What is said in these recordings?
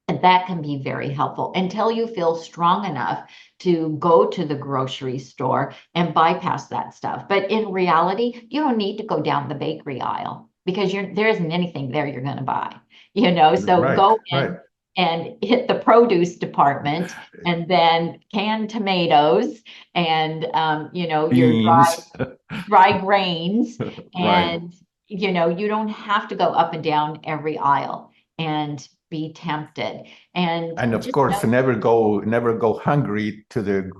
And that can be very helpful until you feel strong enough to go to the grocery store and bypass that stuff. But in reality, you don't need to go down the bakery aisle because there isn't anything there you're going to buy, So Right, go right. in and hit the produce department and then canned tomatoes and, your Beans. dry grains Right. and you don't have to go up and down every aisle and be tempted and And of just course, know. never go hungry to the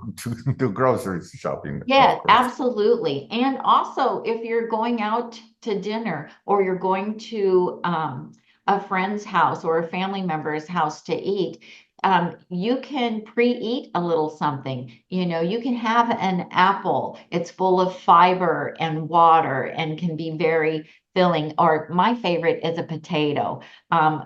grocery shopping, of Yeah, course. absolutely. And also, if you're going out to dinner or you're going to a friend's house or a family member's house to eat, you can pre-eat a little something. You can have an apple. It's full of fiber and water and can be very filling. Or my favorite is a potato.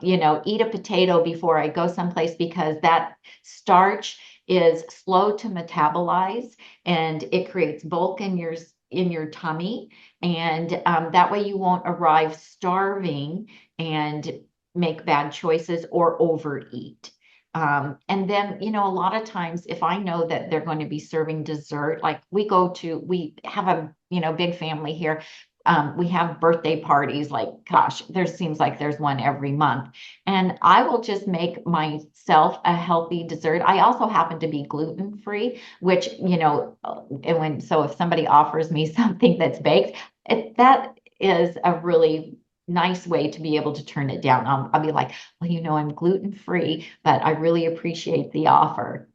Eat a potato before I go someplace because that starch is slow to metabolize and it creates bulk in your tummy, and that way you won't arrive starving and make bad choices or overeat. And then, a lot of times, if I know that they're going to be serving dessert, like we have a, big family here. We have birthday parties, like, gosh, there seems like there's one every month. And I will just make myself a healthy dessert. I also happen to be gluten free, which, so if somebody offers me something that's baked, that is a really nice way to be able to turn it down. I'll be like, well, I'm gluten free, but I really appreciate the offer.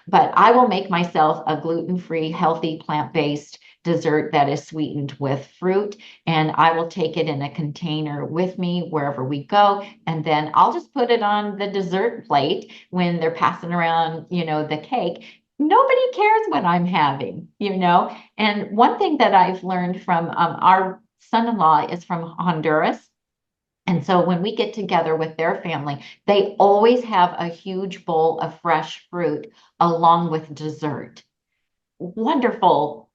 But I will make myself a gluten free, healthy, plant based dessert that is sweetened with fruit. And I will take it in a container with me wherever we go. And then I'll just put it on the dessert plate when they're passing around, the cake. Nobody cares what I'm having. And one thing that I've learned from our son-in-law is from Honduras. And so when we get together with their family, they always have a huge bowl of fresh fruit along with dessert. Wonderful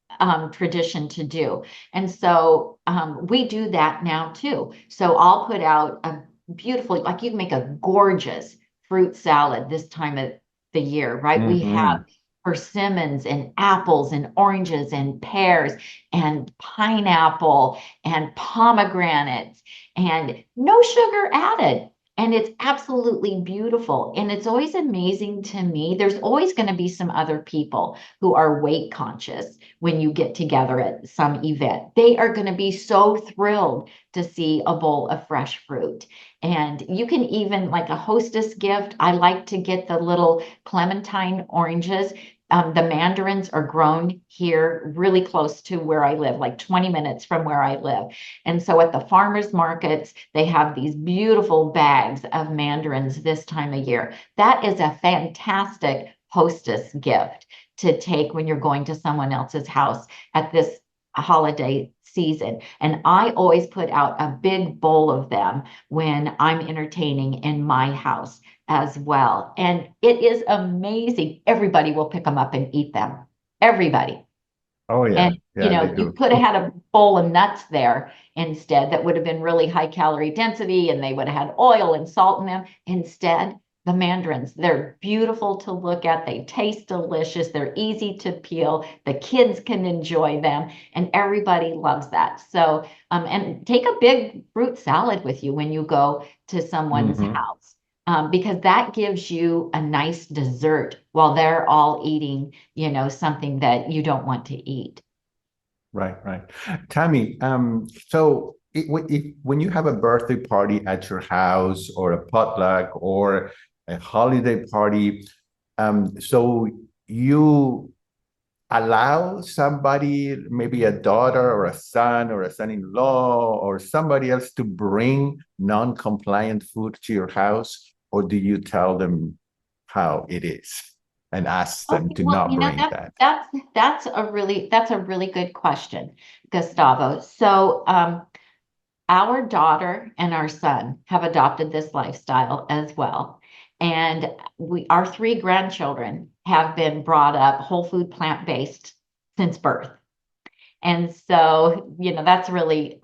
tradition to do. And so we do that now too. So I'll put out a beautiful, like you can make a gorgeous fruit salad this time of the year, right? We have Hmm. persimmons and apples and oranges and pears and pineapple and pomegranates and no sugar added. And it's absolutely beautiful. And it's always amazing to me. There's always going to be some other people who are weight conscious when you get together at some event. They are going to be so thrilled to see a bowl of fresh fruit. And you can even, like a hostess gift, I like to get the little clementine oranges. The mandarins are grown here really close to where I live, like 20 minutes from where I live. And so at the farmers markets, they have these beautiful bags of mandarins this time of year. That is a fantastic hostess gift to take when you're going to someone else's house at this holiday season. And I always put out a big bowl of them when I'm entertaining in my house as well. And it is amazing. Everybody will pick them up and eat them. Everybody. Oh yeah, And yeah, they you do. could have had a bowl of nuts there instead that would have been really high calorie density and they would have had oil and salt in them. Instead, the mandarins, they're beautiful to look at. They taste delicious. They're easy to peel. The kids can enjoy them and everybody loves that. So, and take a big fruit salad with you when you go to someone's Hmm. house. Because that gives you a nice dessert while they're all eating, something that you don't want to eat. Right, right. Tammy, so when you have a birthday party at your house or a potluck or a holiday party, so you allow somebody, maybe a daughter or a son or a son-in-law or somebody else to bring non-compliant food to your house, or do you tell them how it is and ask them Okay, to well, not bring that's that? that's that's a really good question, Gustavo. So, our daughter and our son have adopted this lifestyle as well. And our three grandchildren have been brought up whole food plant-based since birth. And so, that's really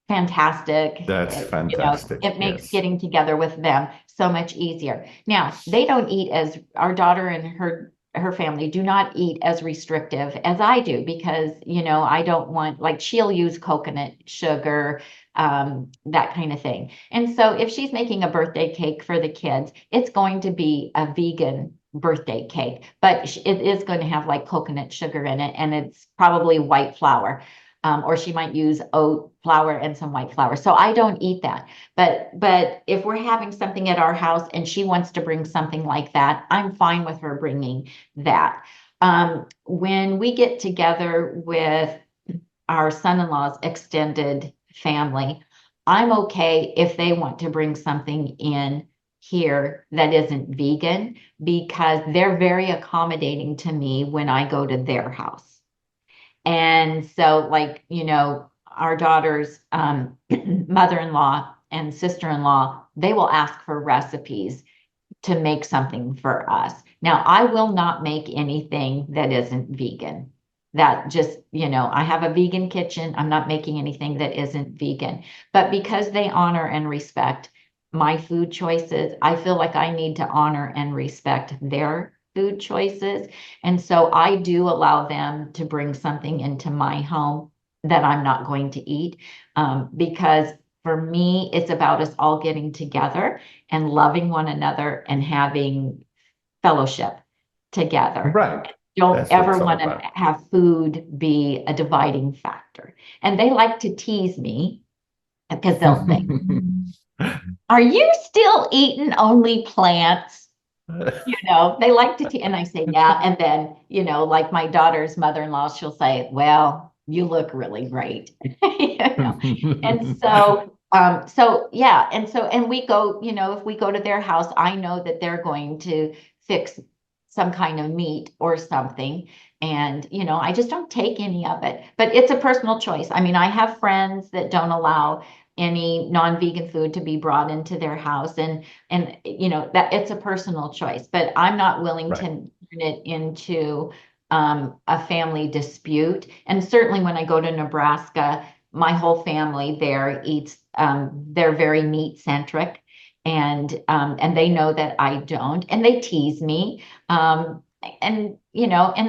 fantastic. That's fantastic. It makes Yes. getting together with them so much easier. Now, they don't eat as our daughter and her family do not eat as restrictive as I do because, I don't want, like, she'll use coconut sugar, that kind of thing. And so if she's making a birthday cake for the kids, it's going to be a vegan birthday cake, but it is going to have like coconut sugar in it, and it's probably white flour. Or she might use oat flour and some white flour. So I don't eat that. But if we're having something at our house and she wants to bring something like that, I'm fine with her bringing that. When we get together with our son-in-law's extended family, I'm okay if they want to bring something in here that isn't vegan because they're very accommodating to me when I go to their house. And so, like, our daughter's mother-in-law and sister-in-law, they will ask for recipes to make something for us. Now, I will not make anything that isn't vegan. That just, I have a vegan kitchen. I'm not making anything that isn't vegan. But because they honor and respect my food choices, I feel like I need to honor and respect their food choices. And so I do allow them to bring something into my home that I'm not going to eat, because for me, it's about us all getting together and loving one another and having fellowship together. Right. Don't That's what ever it's all want to about. have food be a dividing factor. And they like to tease me because they'll say, "Are you still eating only plants?" They like to and I say, "Yeah." And then, like my daughter's mother-in-law, she'll say, "Well, you look really great." And so yeah, and we go, if we go to their house, I know that they're going to fix some kind of meat or something. And, I just don't take any of it. But it's a personal choice. I mean, I have friends that don't allow any non-vegan food to be brought into their house. And that it's a personal choice, but I'm not willing to Right. turn it into a family dispute. And certainly when I go to Nebraska, my whole family there eats, they're very meat centric, and they know that I don't, and they tease me. And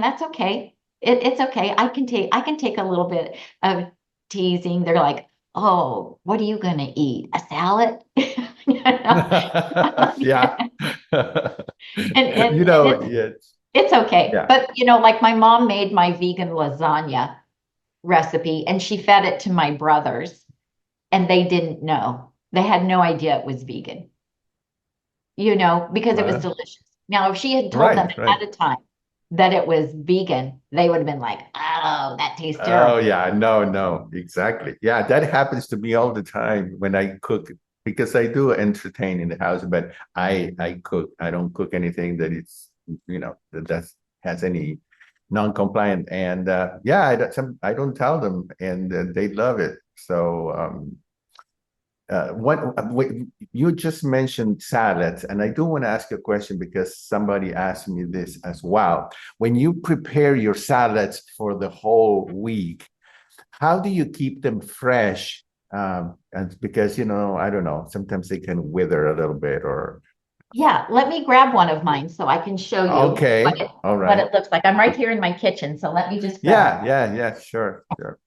that's okay. It's okay. I can take a little bit of teasing. They're like, "Oh, what are you gonna eat? A salad?" You know? Yeah. And You and and know, it's yeah, it's okay. yeah. But like my mom made my vegan lasagna recipe and she fed it to my brothers and they didn't know. They had no idea it was vegan, because it was Well, delicious. Now, if she had told them right, right. ahead of time that it was vegan, they would have been like, "Oh, that tastes Oh terrible." yeah, no, no, exactly. Yeah, that happens to me all the time when I cook because I do entertain in the house, but I cook. I don't cook anything that it's that has any non-compliant. And yeah, I don't tell them, and they love it. So you just mentioned salads, and I do want to ask a question because somebody asked me this as well. When you prepare your salads for the whole week, how do you keep them fresh? And because I don't know, sometimes they can wither a little bit, or Yeah, let me grab one of mine so I can show you what okay, it all what right, it looks like. I'm right here in my kitchen, so let me just grab. yeah, yeah, yeah, sure, sure.